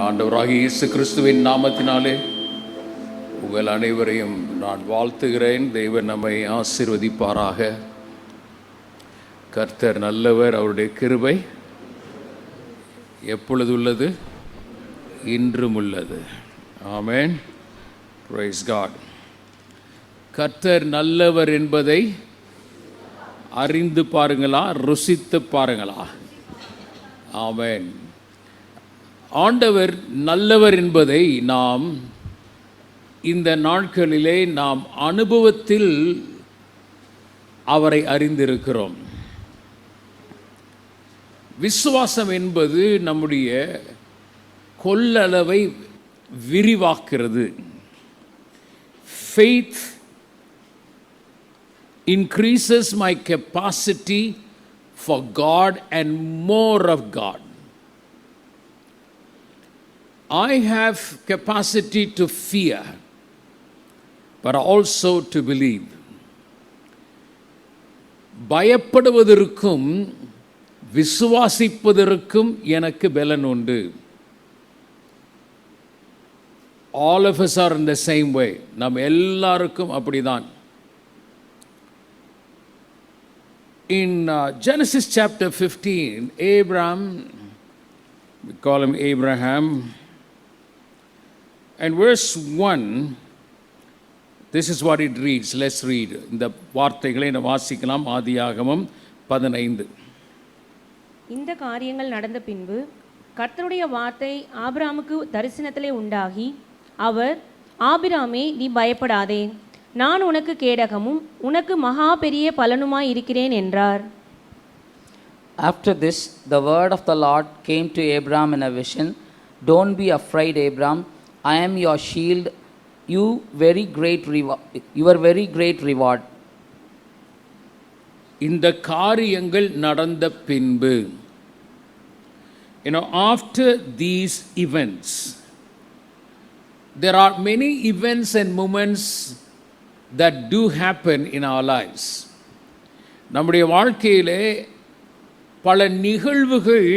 ஆண்டவராகிய இயேசு கிறிஸ்துவின் நாமத்தினாலே உங்கள் அனைவரையும் நான் வாழ்த்துகிறேன். தேவன் நம்மை ஆசீர்வதிப்பாராக. கர்த்தர் நல்லவர், அவருடைய கிருபை எப்பொழுது உள்ளது? இன்றும் உள்ளது. ஆமென். Praise God. கர்த்தர் நல்லவர் என்பதை அறிந்து பாருங்களா, ருசித்து பாருங்களா? ஆமென். ஆண்டவர் நல்லவர் என்பதை நாம் இந்த நாட்களிலே நாம் அனுபவத்தில் அவரை அறிந்திருக்கிறோம். விசுவாசம் என்பது நம்முடைய கொள்ளளவை விரிவாக்குகிறது. Faith increases my capacity for God and more of God. I have capacity to fear, but also to believe. பயப்படுவதற்கும் விசுவாசிப்பதற்கும் எனக்கு பலன் உண்டு. All of us are in the same way. நாம் எல்லாருக்கும் அப்படிதான். In Genesis chapter 15, Abraham, we call him Abraham, and verse 1, this is what it reads. Let's read. இந்த வார்த்தைகளை நாம் வாசிக்கலாம். ஆதியாகமம் 15. இந்த காரியங்கள் நடந்த பின்பு கர்த்தருடைய வார்த்தை ஆபிரகாமுக்கு தரிசனத்திலே உண்டாகி, அவர், ஆபிராமே, நீ பயப்படாதே, நான் உனக்கு கேடகமும் உனக்கு மகா பெரிய பலனுமாய் இருக்கிறேன் என்றார். After this, the word of the Lord came to Abraham in a vision. Don't be afraid, Abraham. I am your shield, your very great reward. இந்த காரியங்கள் நடந்த பின்பு, after these events, there are many events and moments that do happen in our lives. நம்முடைய வாழ்க்கையிலே பல நிகழ்வுகள்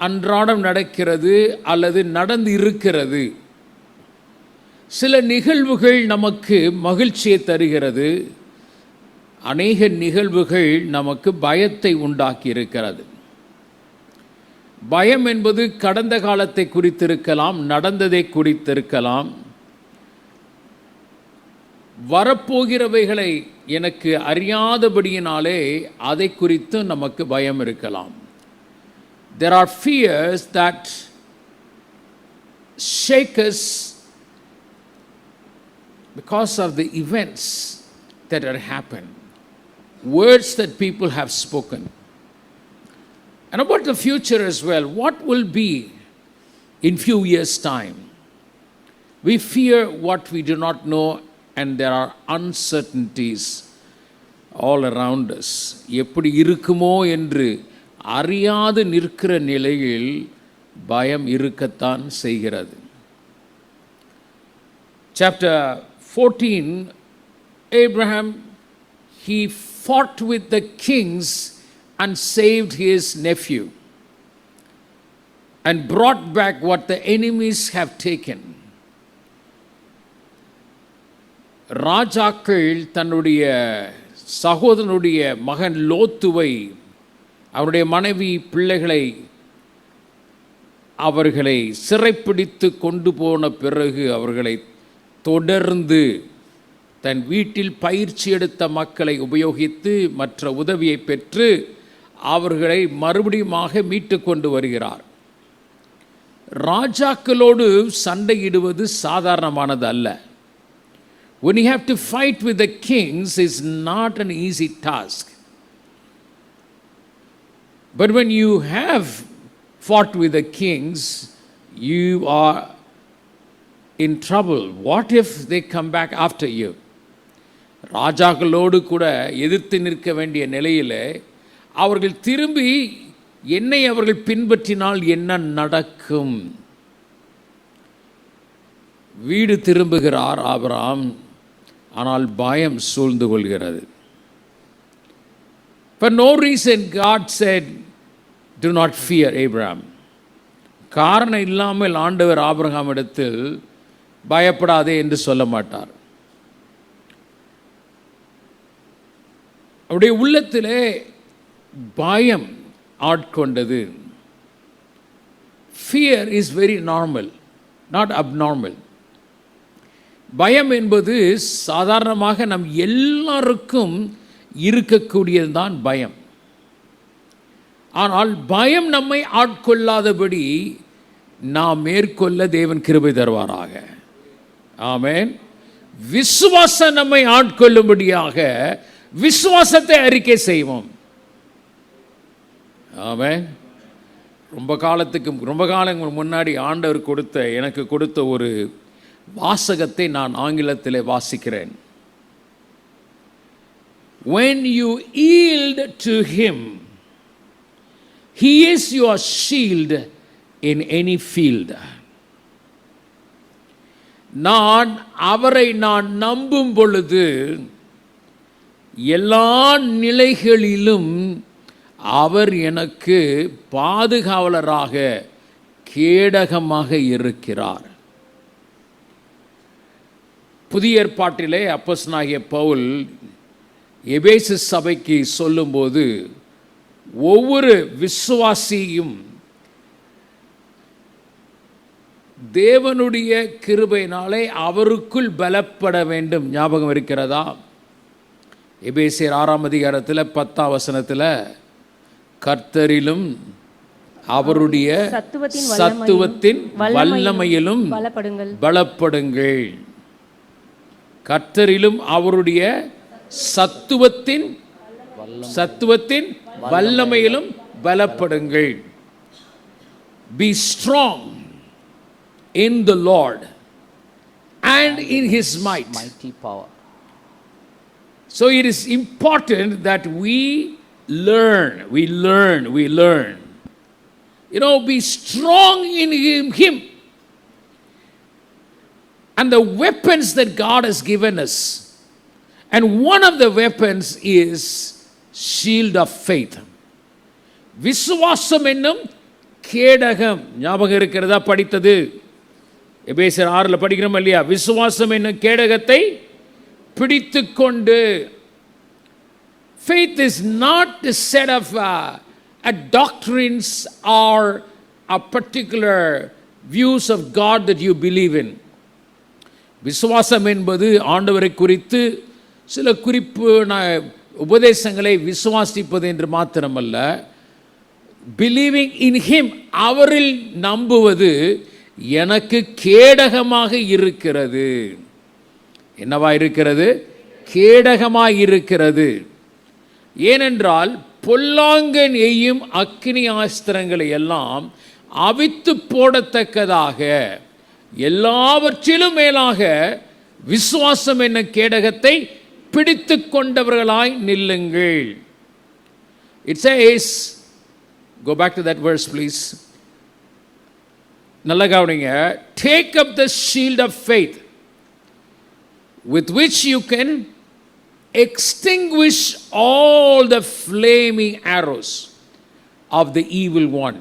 அன்றாடம் நடக்கிறது அல்லது நடந்து இருக்கிறது. சில நிகழ்வுகள் நமக்கு மகிழ்ச்சியை தருகிறது, அநேக நிகழ்வுகள் நமக்கு பயத்தை உண்டாக்கி இருக்கிறது. பயம் என்பது கடந்த காலத்தை குறித்திருக்கலாம், நடந்ததை குறித்திருக்கலாம், வரப்போகிறவைகளை எனக்கு அறியாதபடியினாலே அதை குறித்து நமக்கு பயம் இருக்கலாம். There are fears that shake us because of the events that had happened, words that people have spoken. And about the future as well, what will be in few years' time? We fear what we do not know, and there are uncertainties all around us. எப்படி இருக்குமோ என்று அறியாது நிற்கிற நிலையில் பயம் இருக்கத்தான் செய்கிறது. Chapter 14, Abraham, he fought with the kings and saved his nephew and brought back what the enemies have taken. ராஜாக்கள் தன்னுடைய சகோதரனுடைய மகன் லோத்துவை, அவருடைய மனைவி, பிள்ளைகளை அவர்களை சிறைப்பிடித்து கொண்டு போன பிறகு அவர்களை தொடர்ந்து தன் வீட்டில் பயிற்சி எடுத்த மக்களை உபயோகித்து மற்ற உதவியை பெற்று அவர்களை மறுபடியுமாக மீட்டு கொண்டு வருகிறார். ராஜாக்களோடு சண்டையிடுவது சாதாரணமானது அல்ல. When you have to fight with the kings, it's not an easy task. But when you have fought with the kings, you are in trouble. What if they come back after you? ராஜாக்களோடு கூட எதிர்த்து நிற்க வேண்டிய நிலையில் அவர்கள் திரும்பி என்னை அவர்கள் பின்பற்றினால் என்ன நடக்கும்? வீடு திரும்புகிறார் ஆபிரகாம், ஆனால் பயம் சூழ்ந்து கொள்கிறது. For no reason God said, do not fear, Abraham. காரணம் இல்லாமல் ஆண்டவர் ஆபிரகாமிடத்தில் பயப்படாதே என்று சொல்ல மாட்டார். அவருடைய உள்ளத்திலே பயம் ஆட்கொண்டது. Fear is very normal, not abnormal. பயம் என்பது சாதாரணமாக நம் எல்லாருக்கும் இருக்கக்கூடியதுதான் பயம். ஆனால் பயம் நம்மை ஆட்கொள்ளாதபடி நாம் மேற்கொள்ள தேவன் கிருபை தருவாராக. ஆமென். விசுவாசம் நம்மை ஆட்கொள்ளும்படியாக விசுவாசத்தை அறிக்கை செய்வோம். ஆமென். ரொம்ப காலங்களுக்கு முன்னாடி ஆண்டவர் எனக்கு கொடுத்த ஒரு வாசகத்தை நான் ஆங்கிலத்திலே வாசிக்கிறேன். When you yield to him, he is your shield in any field. அவரை நான் நம்பும் பொழுது எல்லா நிலைகளிலும் அவர் எனக்கு பாதுகாவலராக கேடகமாக இருக்கிறார். புதிய ஏற்பாட்டிலே அப்போஸ்தலனாகிய பவுல் எபேசு சபைக்கு சொல்லும்போது ஒவ்வொரு விசுவாசியும் தேவனுடைய கிருபையினாலே அவருக்குள் பலப்பட வேண்டும். ஞாபகம் இருக்கிறதா? எபேசியர் 6ஆம் அதிகாரத்தில் 10ஆம் வசனத்தில் கர்த்தரிலும் அவருடைய சத்துவத்தின் வல்லமையிலும் பலப்படுங்கள். கர்த்தரிலும் அவருடைய சத்துவத்தின் வல்லமையிலும் பலப்படுங்கள். Be strong in the Lord and in his mighty power. So it is important that we learn. Be strong in him. And the weapons that God has given us. And one of the weapons is shield of faith. விசுவாசம் என்னும் கேடகம். ஞாபகம் இருக்கிறதா? படித்தது எபேசியர் 6 படிக்கிறோம் இல்லையா? விசுவாசம் என்னும் கேடகத்தை பிடித்துக்கொண்டு. Faith is not a set of doctrines or a particular views of God that you believe in. விசுவாசம் என்பது ஆண்டவரை குறித்து சில குறிப்பு உபதேசங்களை விசுவாசிப்பது என்று மாத்திரமல்ல, பிலீவிங் இன் ஹிம், அவரில் நம்புவது எனக்கு கேடகமாக இருக்கிறது. என்னவா இருக்கிறது? கேடகமாய் இருக்கிறது. ஏனென்றால் பொல்லாங்கன் எய்யும் அக்கினி ஆஸ்திரங்களை எல்லாம் அவித்து போடத்தக்கதாக எல்லாவற்றிலும் மேலாக விசுவாசம் என்ன கேடகத்தை பிடித்து கொண்டவர்களாய் நில்லுங்கள். It says, go back to that verse please. நல்ல கவனிங்க. Take up the shield of faith with which you can extinguish all the flaming arrows of the evil one.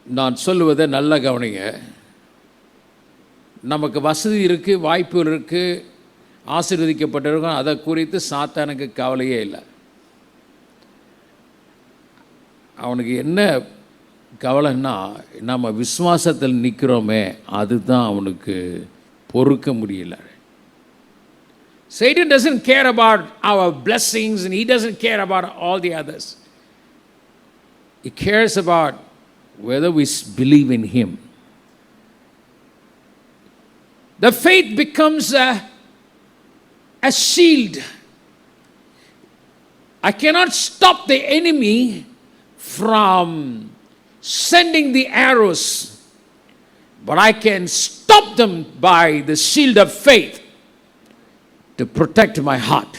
நான் சொல்லுவதை நல்ல கவனிங்க. நமக்கு வசதி இருக்குது, வாய்ப்பு இருக்குது, ஆசீர்வதிக்கப்பட்டிருக்கோம். அதை குறித்து சாத்தானுக்கு கவலையே இல்லை. அவனுக்கு என்ன கவலைன்னா, நம்ம விசுவாசத்தில் நிற்கிறோமே அதுதான் அவனுக்கு பொறுக்க முடியல. Satan doesn't care about our blessings and he doesn't care about all the others. He cares about whether we believe in him. The faith becomes a shield. I cannot stop the enemy from sending the arrows, but I can stop them by the shield of faith to protect my heart.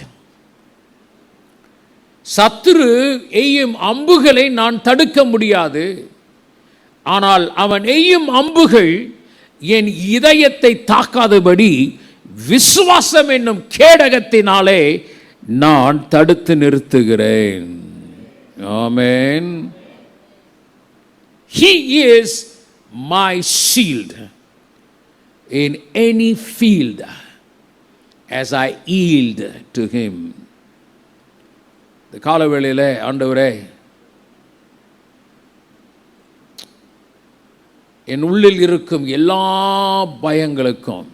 சத்துரு எய்யும் அம்புகளை நான் தடுக்க முடியாது. ஆனால் அவன் எய்யும் அம்புகள் என் இதயத்தை தாக்காதபடி விசுவாசம் என்னும் கேடகத்தினாலே நான் தடுத்து நிறுத்துகிறேன். Amen. He is my shield in any field as I yield to him. இந்த காலவேளையில் ஆண்டவரே, என் உள்ளில் இருக்கும் எல்லா பயங்களுக்கும்,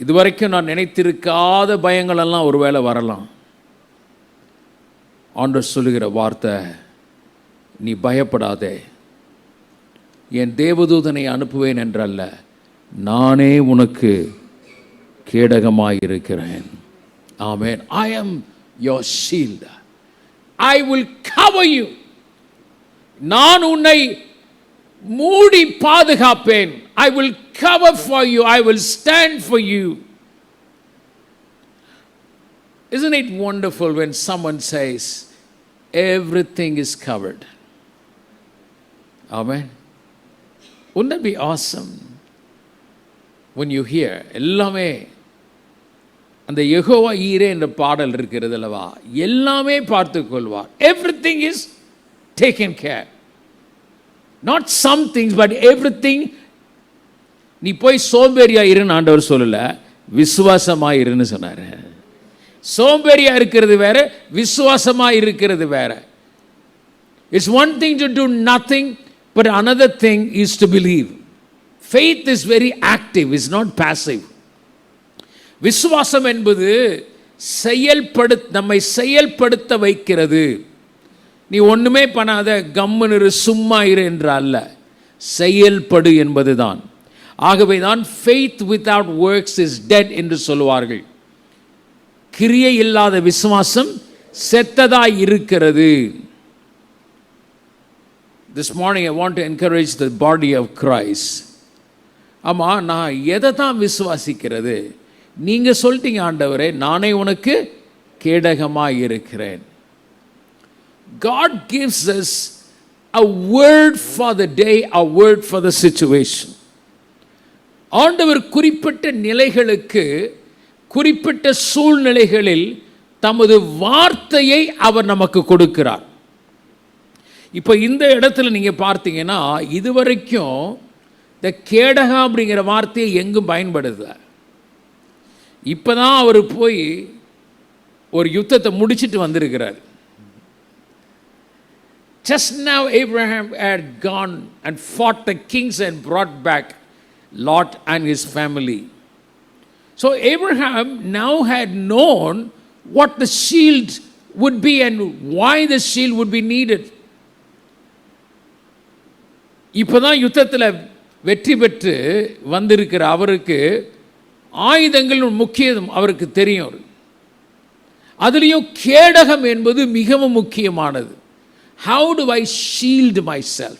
இதுவரைக்கும் நான் நினைத்திருக்காத பயங்களெல்லாம் ஒருவேளை வரலாம். ஆண்டவர் சொல்லுகிற வார்த்தை, நீ பயப்படாதே, என் தேவதூதனை அனுப்புவேன் என்றல்ல, நானே உனக்கு கேடகமாயிருக்கிறேன். ஆமென். I am your shield. I will cover you. நான் உன்னை மூடி பாதுகாப்பேன். I will cover for you. I will stand for you. Isn't it wonderful when someone says everything is covered? Amen. Wouldn't that be awesome when you hear எல்லாமே, அந்த யெகோவா ஈரே என்ற பாடல் இருக்கிறது அல்லவா, எல்லாமே பார்த்து கொள்வார். Everything is taken care. Not some things, but everything. நீ போய் சோம்பேறியா இருன்னு ஆண்டவர் சொல்லல, விசுவாசமா இருன்னு சொன்னார். சோம்பேறியா இருக்கிறது வேற, விசுவாசமா இருக்கிறது வேற. It's one thing to do nothing, but another thing is to believe. Faith is very active, it's not passive. விசுவாசம் என்பது நம்மை செயல்படுத்த வைக்கிறது. நீ ஒன்றுமே பண்ணாத, கம்முனிரு, சும்மா இரு என்ற அல்ல, செயல்படு என்பதுதான். ஆகவே தான் faith without works is dead என்று சொல்லுவார்கள். கிரியை இல்லாத விசுவாசம் செத்ததாய் இருக்கிறது. This morning I want to encourage the body of Christ. ஆமாம், நான் எதை தான் விசுவாசிக்கிறது? நீங்கள் சொல்லிட்டீங்க ஆண்டவரே, நானே உனக்கு கேடகமாக இருக்கிறேன். God gives us a word for the day, a word for the situation. ஆண்டவர் குறிப்பிட்ட நிலைகளுக்கு, குறிப்பிட்ட சூழ்நிலைகளில் தமது வார்த்தையை அவர் நமக்கு கொடுக்கிறார். இப்போ இந்த இடத்துல நீங்கள் பார்த்தீங்கன்னா, இதுவரைக்கும் இந்த கேடகம் அப்படிங்கிற வார்த்தையை எங்கும் பயன்படுது. இப்போ தான் அவர் போய் ஒரு யுத்தத்தை முடிச்சுட்டு வந்திருக்கிறார். Just now Abraham had gone and fought the kings and brought back Lot and his family. So Abraham now had known what the shield would be and why the shield would be needed. இப்போதான் யுத்தத்தில் வெற்றி பெற்று வந்திருக்கிற அவருக்கு ஆயுதங்கள் முக்கியம் அவருக்கு தெரியும். அதுலேயும் கேடகம் என்பது மிகவும் முக்கியமானது. How do I shield myself?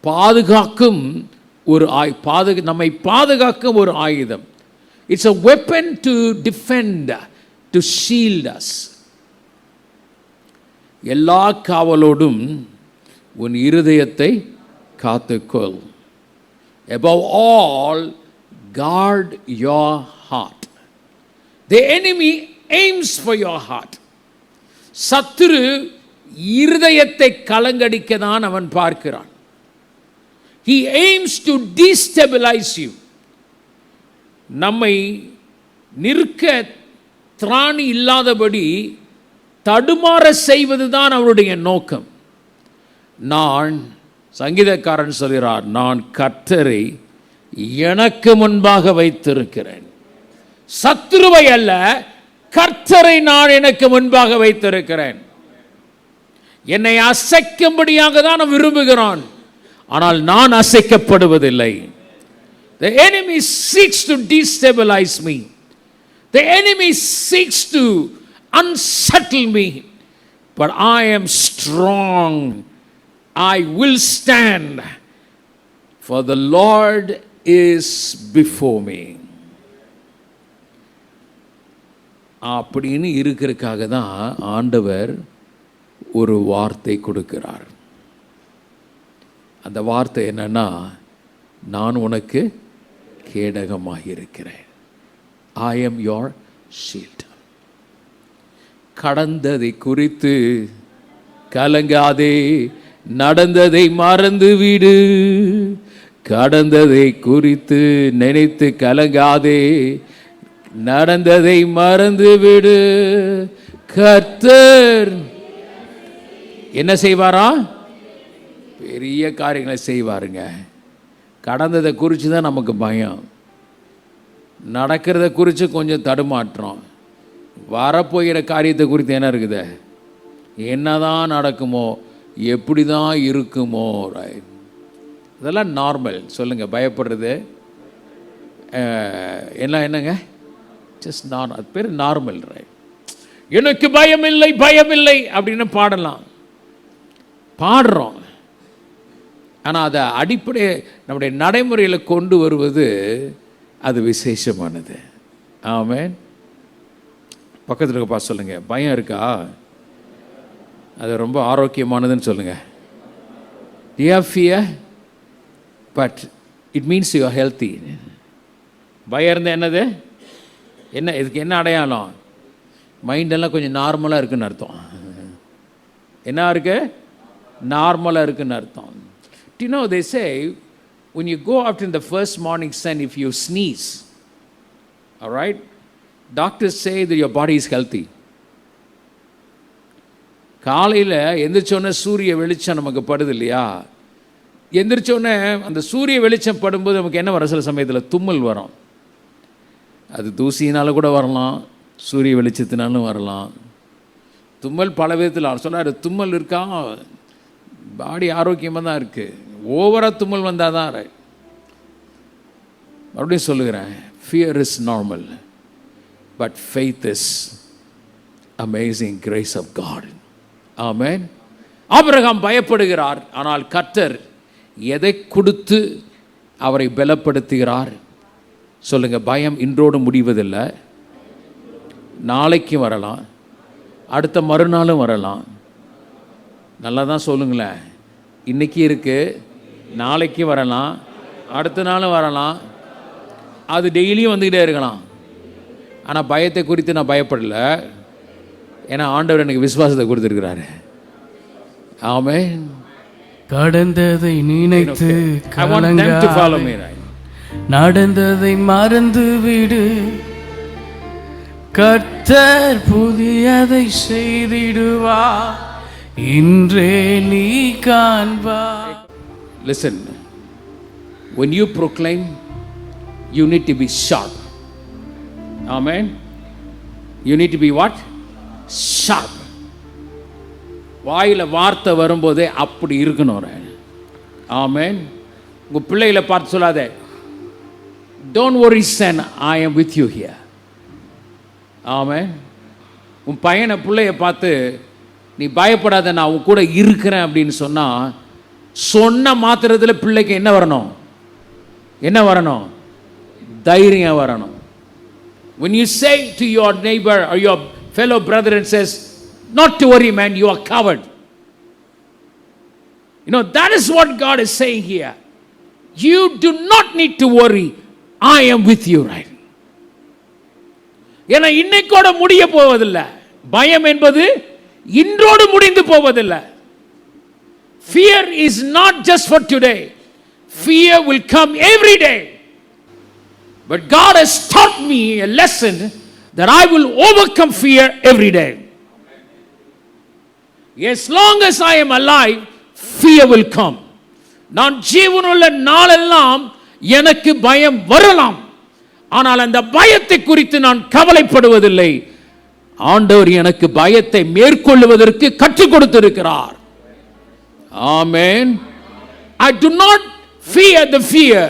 பாதுகாக்கும் ஒரு நம்மை பாதுகாக்கும் ஒரு ஆயுதம். It's a weapon to defend, to shield us. எல்லா காவலோடும் உன் இருதயத்தை காத்துக்கொள். Above all, guard your heart. The enemy aims for your heart. சத்துரு இருதயத்தை கலங்கடிக்க தான் அவன் பார்க்கிறான். He aims to destabilize you. நம்மை நிற்க திராணி இல்லாதபடி தடுமாற செய்வதுதான் அவருடைய நோக்கம். நான், சங்கீதக்காரன் சொல்கிறார், நான் கர்த்தரை எனக்கு முன்பாக வைத்திருக்கிறேன். சத்துருவை அல்ல, கர்த்தரை நான் எனக்கு முன்பாக வைத்திருக்கிறேன். என்னை அசைக்கும்படியாக தான் விரும்புகிறான், ஆனால் நான் அசைக்கப்படுவதில்லை. The enemy seeks to destabilize me. The enemy seeks to unsettle me. But I am strong. I will stand. For the Lord is before me. அப்படின்னு இருக்கிறதுக்காக தான் ஆண்டவர் ஒரு வார்த்தை கொடுக்கிறார். அந்த வார்த்தை என்னன்னா, நான் உனக்கு கேடகமாக இருக்கிறேன். I am your shield. கடந்ததை குறித்து கலங்காதே, நடந்ததை மறந்து விடு. கடந்ததை குறித்து நினைத்து கலங்காதே, நடந்ததை மறந்து விடு. கர்த்தர் என்ன செய்வாரா? பெரிய காரியங்களை செய்வாருங்க. கடந்ததை குறித்து தான் நமக்கு பயம், நடக்கிறத குறித்து கொஞ்சம் தடுமாற்றம், வரப்போகிற காரியத்தை குறித்து என்ன இருக்குது, என்னதான் நடக்குமோ, எப்படி தான் இருக்குமோ. இதெல்லாம் நார்மல். சொல்லுங்கள், பயப்படுறது என்னங்க, ஜஸ்ட் அது பேர் நார்மல். எனக்கு பயமில்லை பயமில்லை அப்படின்னு பாடுறோம். ஆனால் அதை அடிப்படை நம்முடைய நடைமுறையில் கொண்டு வருவது அது விசேஷமானது. ஆமென். பக்கத்தில் இருக்கப்பா சொல்லுங்க, பயம் இருக்கா? அது ரொம்ப ஆரோக்கியமானதுன்னு சொல்லுங்க. Do you have fear? But it means you are healthy. பயம் இருந்தால் என்னது, என்ன இதுக்கு என்ன அடையாளம்? மைண்டெல்லாம் கொஞ்சம் நார்மலாக இருக்குன்னு அர்த்தம். என்ன இருக்கு? நார்மலாக இருக்குன்னு அர்த்தம். Do you know, they say when you go out in the first morning sun, if you sneeze, all right, doctors say that your body is healthy. காலையில் எந்திரிச்சோன்னே சூரிய வெளிச்சம் நமக்கு படுது இல்லையா? எந்திரிச்சோன்னே அந்த சூரிய வெளிச்சம் படும்போது நமக்கு என்ன வரும்? சில சமயத்தில் தும்மல் வரும். அது தூசியினால் கூட வரலாம், சூரிய வெளிச்சத்தினாலும் வரலாம். தும்மல் பல விதத்தில் சொல்லாரு. தும்மல் இருக்கா, பாடி ஆரோக்கியமாக தான் இருக்குது. ஓவராக தும்மல் வந்தால் தான். மறுபடியும் சொல்லுகிறேன், fear is normal, but faith is amazing grace of God. Amen. Abraham பயப்படுகிறார், ஆனால் கர்த்தர் எதை கொடுத்து அவரை பலப்படுத்துகிறார்? சொல்லுங்க, பயம் இன்றோடு முடிவதில்லை, நாளைக்கு வரலாம், அடுத்த மறுநாளும் வரலாம். நல்லா தான் சொல்லுங்களேன். இன்னைக்கு இருக்கு, நாளைக்கு வரலாம், அடுத்த நாளும் வரலாம், அது டெய்லியும் வந்துக்கிட்டே இருக்கலாம். ஆனால் பயத்தை குறித்து நான் பயப்படலை, ஏன்னா ஆண்டவர் எனக்கு விசுவாசத்தை கொடுத்துருக்கிறாரு. ஆமென். கடந்ததை நினைத்து கலங்காதே, நடந்ததை மறந்து விடு. கர்த்தர் புதியதை செய்திடுவா, இன்றே நீ காண்பா. Listen, when you proclaim, you need to be sharp. Amen. You need to be what? Sharp. வாயில் வார்த்தை வரும்போதே அப்படி இருக்கணும். ஆமென். உங்கள் பிள்ளைகளை பார்த்து சொல்லாதே, don't worry son, I am with you here. ஆமென். உன் பையனை பிள்ளைய பார்த்து நீ பயப்படாத, நான் உன் கூட இருக்கிறேன் அப்படின்னு சொன்ன மாத்திரத்தில் பிள்ளைக்கு என்ன வரணும்? என்ன வரணும்? தைரியம் வரணும். When you say to your neighbor or your fellow brother and says, not to worry man, you are covered. You know, that is what God is saying here. You do not need to worry, I am with you, right? ஏன்னா இன்னைக்கோட முடிய போவதில்லை. பயம் என்பது இன்றோடு முடிந்து போவதில்லை. Fear is not just for today. Fear will come every day. But God has taught me a lesson that I will overcome fear every day. As long as I am alive, fear will come. நான் ஜீவனுள்ள நாளெல்லாம் எனக்கு பயம் வரலாம், ஆனால் அந்த பயத்தை குறித்து நான் கவலைப்படுவதில்லை. ஆண்டவர் எனக்கு பயத்தை மேற்கொள்வதற்கு கற்றுக் கொடுத்திருக்கிறார். ஆமென். I do not fear the fear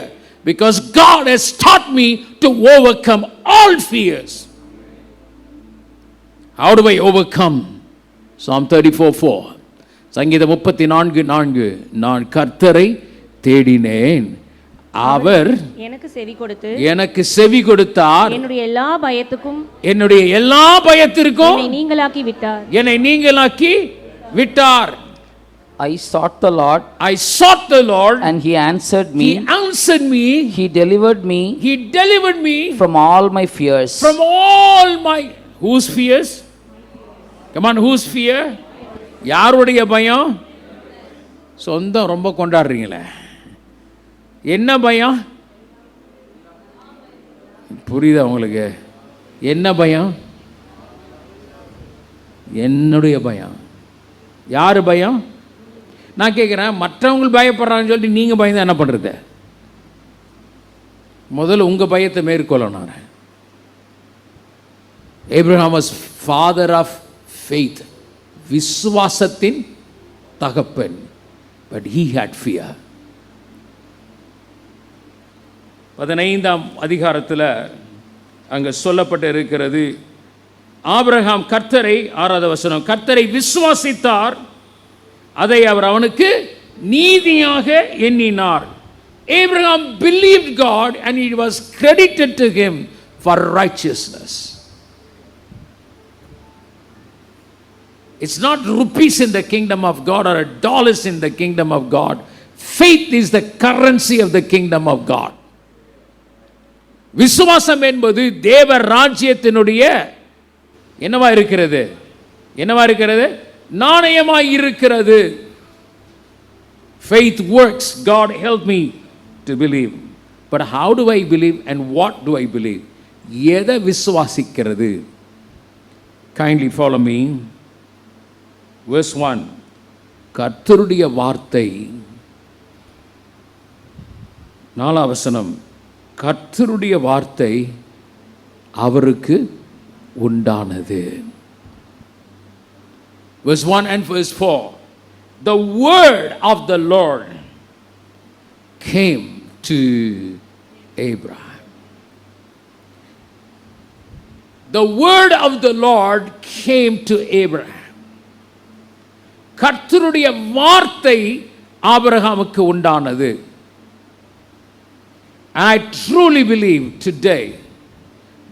because God has taught me to overcome all fears. How do I overcome? Psalm 34:4. சங்கீதம் 34:4. நான் கர்த்தரை தேடினேன், அவர் எனக்கு செவி கொடுத்தார், என்னுடைய எல்லா பயத்திற்கும் என்னை நீங்களாக்கி விட்டார். I sought the Lord, and he answered me. He delivered me from all my fears. Whose fears? Come on, whose fear? யாருடைய பயம்? சொந்தம் ரொம்ப கொண்டாடுறீங்களே. என்ன பயம்? புரியுதா உங்களுக்கு? என்ன பயம்? என்னுடைய பயம். யார் பயம்? நான் கேட்குறேன், மற்றவங்க பயப்படுறாங்கன்னு சொல்லிட்டு நீங்கள் பயந்து என்ன பண்ணுறது? முதல்ல உங்கள் பயத்தை மேற்கொள்ளணும். Abraham was father of faith, விசுவாசத்தின் தகப்பன். But he had fear. 15ஆம் அதிகாரத்தில் அங்கே சொல்லப்பட்டு இருக்கிறது, ஆபிரகாம் கர்த்தரை, 6வது வசனம், கர்த்தரை விசுவாசித்தார், அதை அவர் அவனுக்கு நீதியாக எண்ணினார். Abraham believed God and it was credited to him for righteousness. It's not rupees in the kingdom of God or dollars in the kingdom of God. Faith is the currency of the kingdom of God. விசுவாசம் என்பது தேவ ராஜ்யத்தினுடைய என்னவா இருக்கிறது? என்னவா இருக்கிறது? நாணயமாய் இருக்கிறது. Faith works. God help me to believe. But how do I believe and what do I believe? எதை விசுவாசிக்கிறது? Kindly follow me. Verse 1. கர்த்தருடைய வார்த்தை, 4வது வசனம், கர்த்தருடைய வார்த்தை அவருக்கு உண்டானது. Verse 1 and verse 4. The word of the Lord came to Abraham. The word of the Lord came to Abraham. கர்த்தருடைய வார்த்தை ஆபிரகாமுக்கு உண்டானது. I truly believe today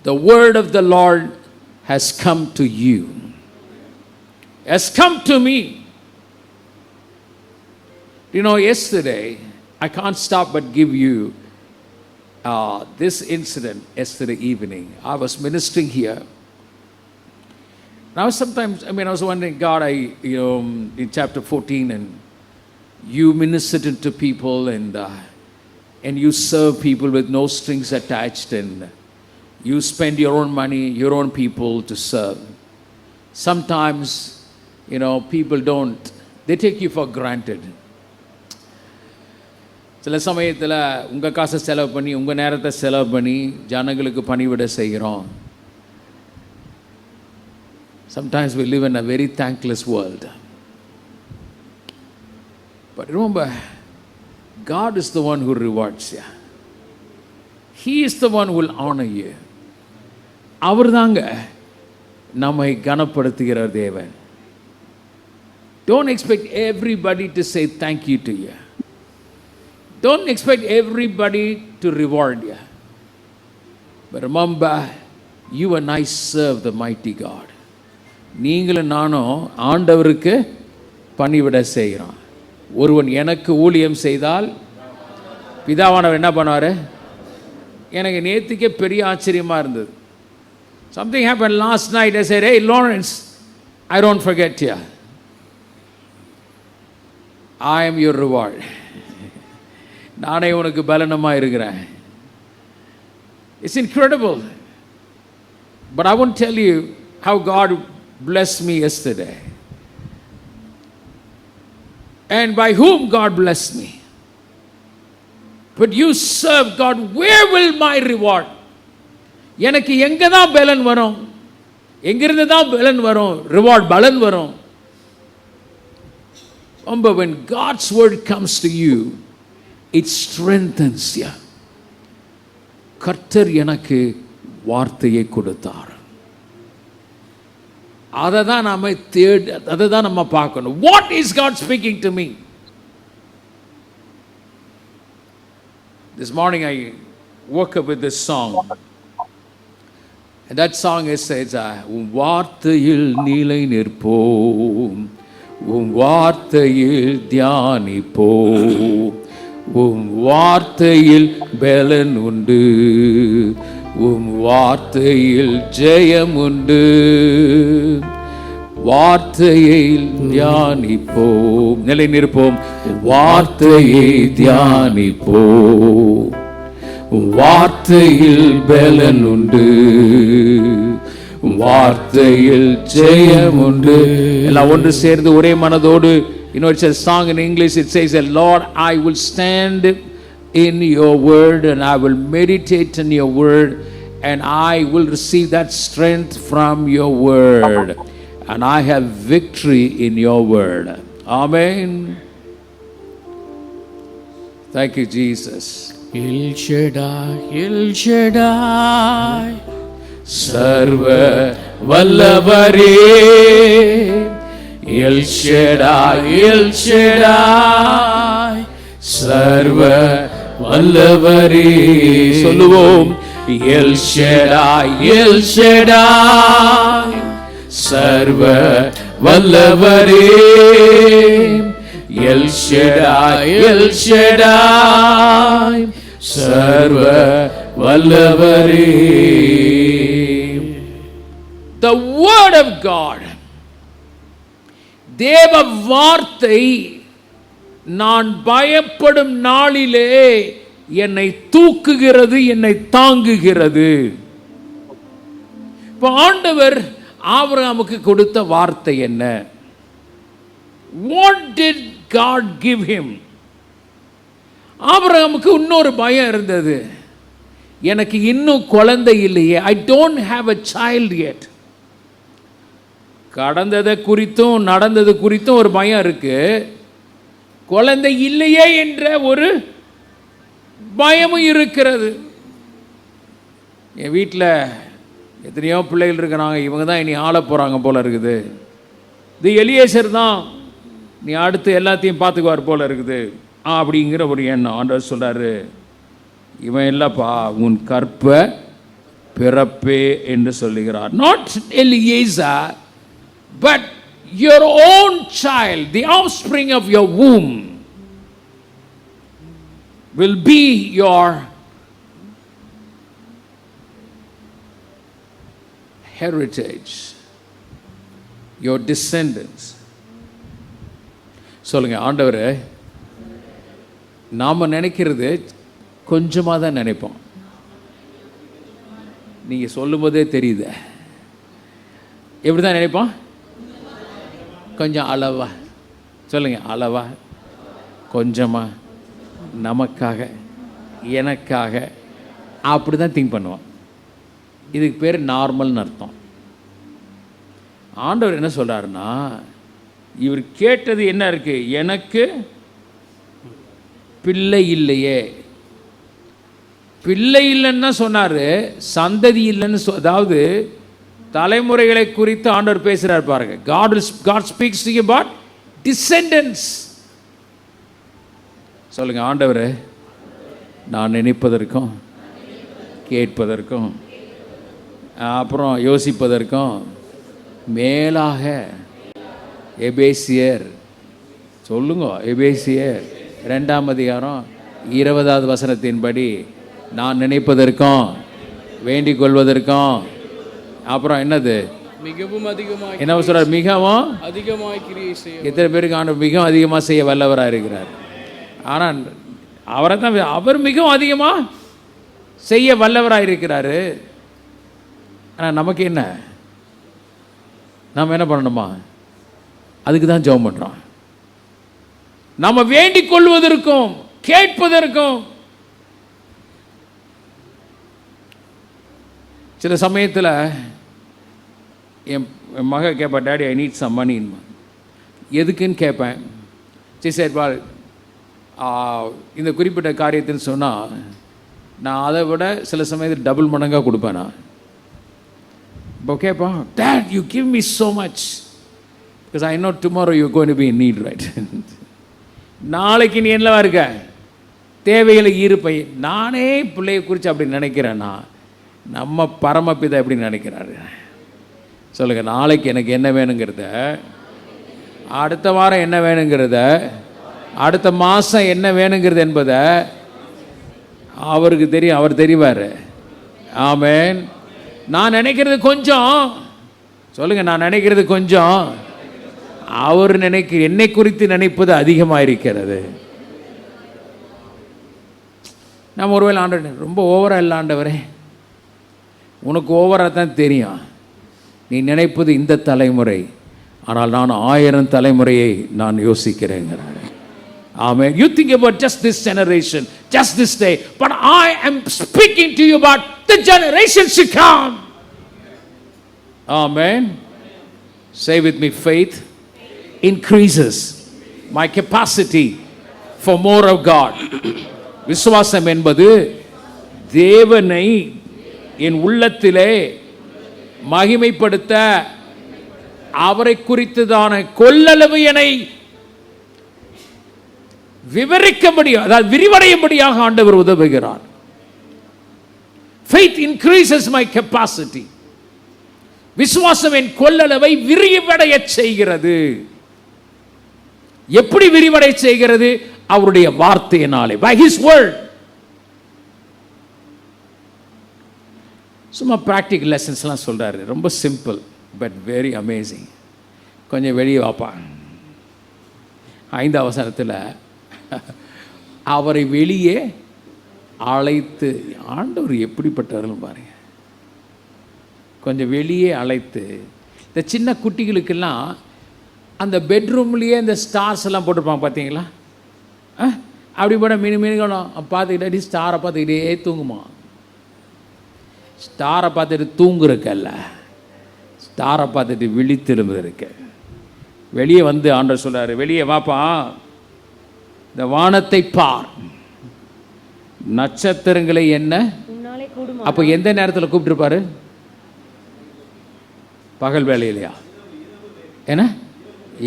the word of the Lord has come to you, has come to me. You know, yesterday, I can't stop but give you this incident yesterday evening. I was ministering here. Now sometimes, I was wondering, God, in chapter 14, and you ministered to people and you serve people with no strings attached, and you spend your own money, your own people to serve. Sometimes, people don't, they take you for granted. சில சமயத்தில் உங்கள் காசை செலவு பண்ணி, உங்கள் நேரத்தை செலவு பண்ணி ஜனங்களுக்கு பணிவிட செய்கிறோம். Sometimes we live in a very thankless world. But remember, God is the one who rewards you. He is the one who will honor you. அவர் தாங்க நம்மை கனப்படுத்துகிற தேவன். Don't expect everybody to say thank you to you. Don't expect everybody to reward you. But remember, you and I serve the mighty God. நீங்களும் நானும் ஆண்டவருக்கு பணிவிட செய்கிறோம். ஒருவன் எனக்கு ஊழியம் செய்தால் பிதாவானவர் என்ன பண்ணுவார்? எனக்கு நேற்றுக்கே பெரிய ஆச்சரியமாக இருந்தது. Something happened last night. I said, hey Lawrence, I don't forget you. I am your reward. நானே உனக்கு பலனமாக இருக்கிறேன். It's incredible. But I won't tell you how God blessed me yesterday. And by whom God blessed me. But you serve God. Where will my reward? எனக்கு எங்கே தான் பலன் வரும்? எங்கிருந்து தான் பலன் வரும்? ரிவார்ட் பலன் வரும். Remember, when God's word comes to you, it strengthens you. கர்த்தர் எனக்கு வார்த்தையை கொடுத்தார். அதை தான் நம்ம பார்க்கணும். What is God speaking to me? This morning I woke up with this song. And that song says, உம் வார்த்தையில் நிலை நிற்போம், உம் வார்த்தையில் தியானிப்போம், உம் வார்த்தையில் பலன் உண்டு, உம் வார்த்தையில் ஜெயம் உண்டு. வார்த்தையை தியானிப்போம், நிலை நிற்போம். வார்த்தையை தியானிப்போம், வார்த்தையில் பலன் உண்டு, வார்த்தையில் ஜெயம் உண்டு. எல்லாம் ஒன்று சேர்ந்து ஒரே மனதோடு. You know, it's a song in English. It says, Lord, I will stand in your word and I will meditate in your word and I will receive that strength from your word and I have victory in your word. Amen. Thank you, Jesus. El Shaddai, El Shaddai, சர்வ வல்லவரே, L Shaddai, L Shaddai, சர்வ வல்லவரே. சொல்லுவோம், L Shaddai, L Shaddai, சர்வ வல்லவரே, L Shaddai, L Shaddai, சர்வ வல்லவரே. The word of God, தேவ வார்த்தை நான் பயப்படும் நாளிலே என்னை தூக்குகிறது, என்னை தாங்குகிறது. இப்போ ஆண்டவர் ஆபிரகாமுக்கு கொடுத்த வார்த்தை என்ன? What did God give him? ஆபிரகாமுக்கு இன்னொரு பயம் இருந்தது. எனக்கு இன்னும் குழந்தை இல்லையே, I don't have a child yet. கடந்ததை குறித்தும் நடந்தது குறித்தும் ஒரு பயம் இருக்கு, குழந்தை இல்லையே என்ற ஒரு பயமும் இருக்கிறது. என் வீட்டில் எத்தனையோ பிள்ளைகள் இருக்கிறாங்க, இவங்க தான் இனி ஆள போகிறாங்க போல இருக்குது. இது எலியேசர் தான் நீ அடுத்து எல்லாத்தையும் பார்த்துக்குவார் போல இருக்குது அப்படிங்கிற ஒரு எண்ணம். ஆண்டவர் சொல்கிறாரு, இவன் இல்லைப்பா, உன் கற்ப பிறப்பே என்று சொல்லுகிறார். Not Eliezer, but your own child, the offspring of your womb will be your heritage, your descendants. சொல்லுங்க, ஆண்டவரே, நாம் நினைக்கிறது கொஞ்சமாக தான் நினைப்போம். நீங்கள் சொல்லும் போதே தெரியுது. எப்படி தான் நினைப்போம்? கொஞ்சம் அளவா. சொல்லுங்க, அளவா, கொஞ்சமா, நமக்காக, எனக்காக, அப்படி தான் திங்க் பண்ணுவோம். இதுக்கு பேர் நார்மல்னு அர்த்தம். ஆண்டவர் என்ன சொல்கிறாருன்னா, இவர் கேட்டது என்ன இருக்கு? எனக்கு பிள்ளை இல்லையே. பிள்ளை இல்லைன்னா சொன்னார், சந்ததி இல்லைன்னு அதாவது தலைமுறைகளை குறித்து ஆண்டவர் பேசுகிறார் பாருங்க. God speaks to you about descendants. சொல்லுங்க, ஆண்டவரே, நான் நினைப்பதற்கும் கேட்பதற்கும் அப்புறம் யோசிப்பதற்கும் மேலாக எபேசியர், சொல்லுங்க, எபேசியர் 2ஆம் அதிகாரம் 20வது வசனத்தின்படி நான் நினைப்பதற்கும் வேண்டிக் கொள்வதற்கும் அப்புறம் என்னது? மிகவும் அதிகமாக. என்ன சொல்றார்? மிகவும் அதிகமாக கிரியை செய்ய. எத்தனை பேருக்கு ஆண்டவர் மிகவும் அதிகமாக செய்ய வல்லவராக இருக்கிறார்? ஆனால் அவரை தான், அவர் மிகவும் அதிகமாக செய்ய வல்லவராக இருக்கிறாரு. ஆனால் நமக்கு என்ன? நாம் என்ன பண்ணணுமா? அதுக்கு தான் ஜெபம் பண்ணுறோம். நம்ம வேண்டிக் கொள்வதற்கும் கேட்பதற்கும். சில சமயத்தில் என் மக கேட்பா, டேடி ஐ நீட் சம் மணின்னு. எதுக்குன்னு கேட்பேன். சரி சார், இந்த குறிப்பிட்ட காரியத்துன்னு சொன்னால் நான் அதை விட சில சமயத்தில் டபுள் மடங்காக கொடுப்பேன். நான் இப்போ கேட்பான், date you give me so much because I know tomorrow you going to be in NEET, right? நாளைக்கு நீ என்னவா இருக்க? தேவைகளை ஈர்ப்பை. நானே பிள்ளையை குறித்து அப்படி நினைக்கிறேன்னா நம்ம பரமபிதா எப்படி நினைக்கிறாரு? சொல்லுங்க, நாளைக்கு எனக்கு என்ன வேணுங்கிறத, அடுத்த வாரம் என்ன வேணுங்கிறத, அடுத்த மாதம் என்ன வேணுங்கிறது என்பதை அவருக்கு தெரியும். அவர் தெரிவார். ஆமென். நான் நினைக்கிறது கொஞ்சம், சொல்லுங்க, நான் நினைக்கிறது கொஞ்சம், அவர் என்னை குறித்து நினைப்பது அதிகமாக இருக்கிறது. நம்ம ஒருவேளை ஆண்டவர் ரொம்ப ஓவராக இல்லை, ஆண்டவரே உனக்கு ஓவராக தான் தெரியும், நீ நினைப்பது இந்த தலைமுறை, ஆனால் நான் 1000 தலைமுறையை நான் யோசிக்கிறேங்கிறார். Amen. You think about just this generation, just this day, but I am speaking to you about the generations to come. Amen. Say with me, faith increases my capacity for more of God. விசுவாசம் என்பது தேவனை என் உள்ளத்திலே மகிமைப்படுத்த அவரை குறித்ததான கொள்ளளவு என்னை விவரிக்கும்படியாக, அதாவது விரிவடையும்படியாக ஆண்டவர் உதவுகிறார். Faith increases my capacity. விசுவாசம் என் கொள்ளளவை விரிவடைய செய்கிறது. எப்படி விரிவடைய செய்கிறது? அவருடைய வார்த்தையினாலே, by his word. சும்மா ப்ராக்டிக்கல் லெசன்ஸ்லாம் சொல்றாரு, ரொம்ப சிம்பிள் பட் வெரி அமேசிங். கொஞ்சம் வெளியே வாப்பா. 5ஆம் வசனத்தில் அவரை வெளியே அழைத்து, ஆண்டவர் எப்படிப்பட்டவர்கள் பாருங்க, கொஞ்சம் வெளியே அழைத்து, இந்த சின்ன குட்டிகளுக்கெல்லாம் அந்த பெட்ரூம்லேயே இந்த ஸ்டார்ஸ் எல்லாம் போட்டிருப்பாங்க பார்த்தீங்களா? அப்படி போட மினுக்கணும் பார்த்துக்கிட்டே ஸ்டாரை பார்த்துக்கிட்டே தூங்குமா. ஸ்டாரை பார்த்துட்டு தூங்குறக்கல்ல, ஸ்டாரை பார்த்துட்டு விழித்திரும்பு இருக்க. வெளியே வந்து ஆண்டவர் சொல்றாரு, வெளியே வாப்பா, இந்த வானத்தை பார், நட்சத்திரங்களை என்ன. அப்போ எந்த நேரத்தில் கூப்பிட்டுருப்பாரு? பகல் வேலையிலையா? என்ன,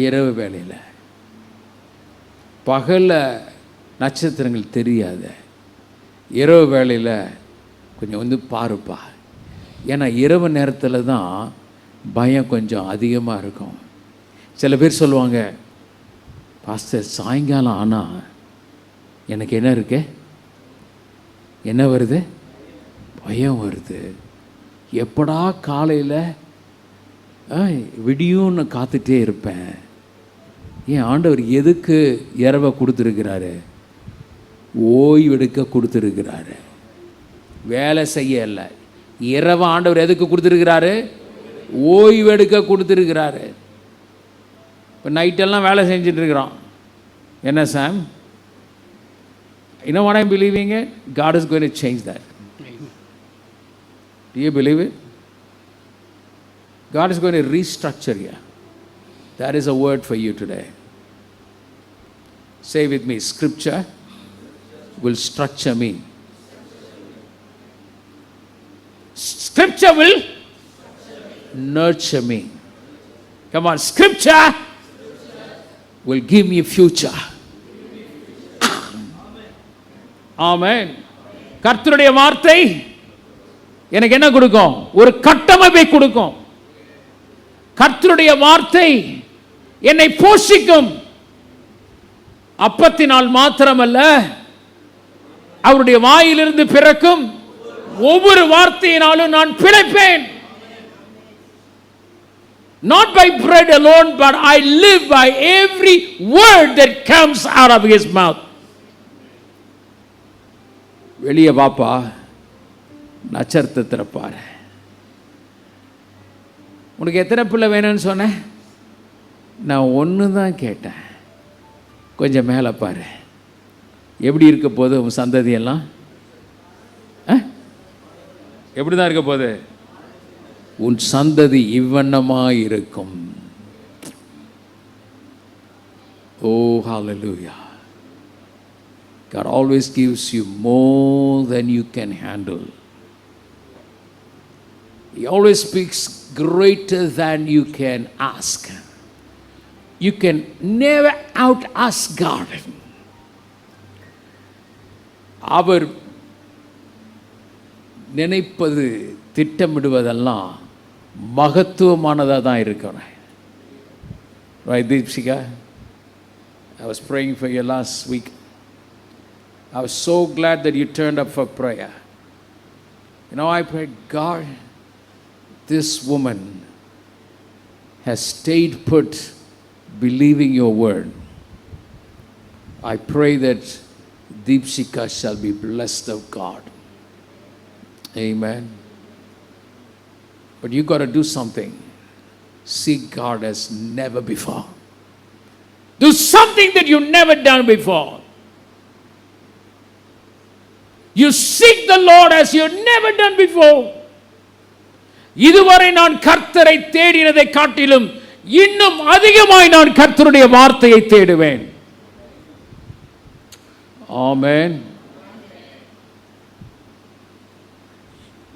இரவு வேலையில். பகலில் நட்சத்திரங்கள் தெரியாத, இரவு வேலையில் கொஞ்சம் வந்து பாருப்பா. ஏன்னா இரவு நேரத்தில் தான் பயம் கொஞ்சம் அதிகமாக இருக்கும். சில பேர் சொல்லுவாங்க, பாஸ்டர் சாயங்காலம் ஆனால் எனக்கு என்ன இருக்கு, என்ன வருது, பயம் வருது. எப்படா காலையில் விடியும்னு காத்துட்டே இருப்பேன். ஏன் ஆண்டவர் எதுக்கு இரவை கொடுத்துருக்கிறாரு? ஓய்வெடுக்க கொடுத்துருக்கிறாரு, வேலை செய்ய இல்லை. இரவு ஆண்டவர் எதுக்கு கொடுத்துருக்கிறாரு? ஓய்வெடுக்க கொடுத்துருக்கிறாரு. இப்போ நைட்டெல்லாம் வேலை செஞ்சுட்டு இருக்கிறோம். என்ன சாம்? You know what I'm believing in? God is going to change that. Do you believe it? God is going to restructure you. That is a word for you today. Say with me, Scripture will structure me. Scripture will nurture me. Come on, Scripture will give me a future. Amen. கர்த்தருடைய வார்த்தை எனக்கு என்ன கொடுக்கும்? ஒரு கட்டமைப்பை கொடுக்கும். கர்த்தருடைய வார்த்தை என்னை போஷிக்கும். அப்பத்தினால் மாத்திரமல்ல, அவருடைய வாயிலிருந்து பிறக்கும் ஒவ்வொரு வார்த்தையினாலும் நான் பிழைப்பேன். Not by bread alone, but I live by every word that comes out of his mouth. வெளியே வாப்பா, நட்சத்திரத்தை பாரு. உனக்கு எத்தனை பிள்ளை வேணும்னு சொன்னேன்? நான் ஒன்று தான் கேட்டேன். கொஞ்சம் மேலே பாரு, எப்படி இருக்க போகுது உன் சந்ததியெல்லாம்? எப்படி தான் இருக்க போகுது? உன் சந்ததி இவ்வண்ணமாக இருக்கும். Oh, hallelujah. God always gives you more than you can handle. He always speaks greater than you can ask. You can never out ask God. அவர் நினைப்பது, திட்டமிடுவதெல்லாம் மகத்துவமானதாக தான் இருக்கிறேன். Right, Deepshika? I was praying for you last week. I was so glad that you turned up for prayer. You know, I prayed, God, this woman has stayed put, believing your word, I pray that Deepshika shall be blessed of God. Amen. But you got to do something. Seek God as never before. Do something that you've never done before. You seek the Lord as you've never done before. இதுவரை நான் கர்த்தரை தேடினதை காட்டிலும் இன்னும் அதிகமாய் நான் கர்த்தருடைய வார்த்தையை தேடுவேன். Amen.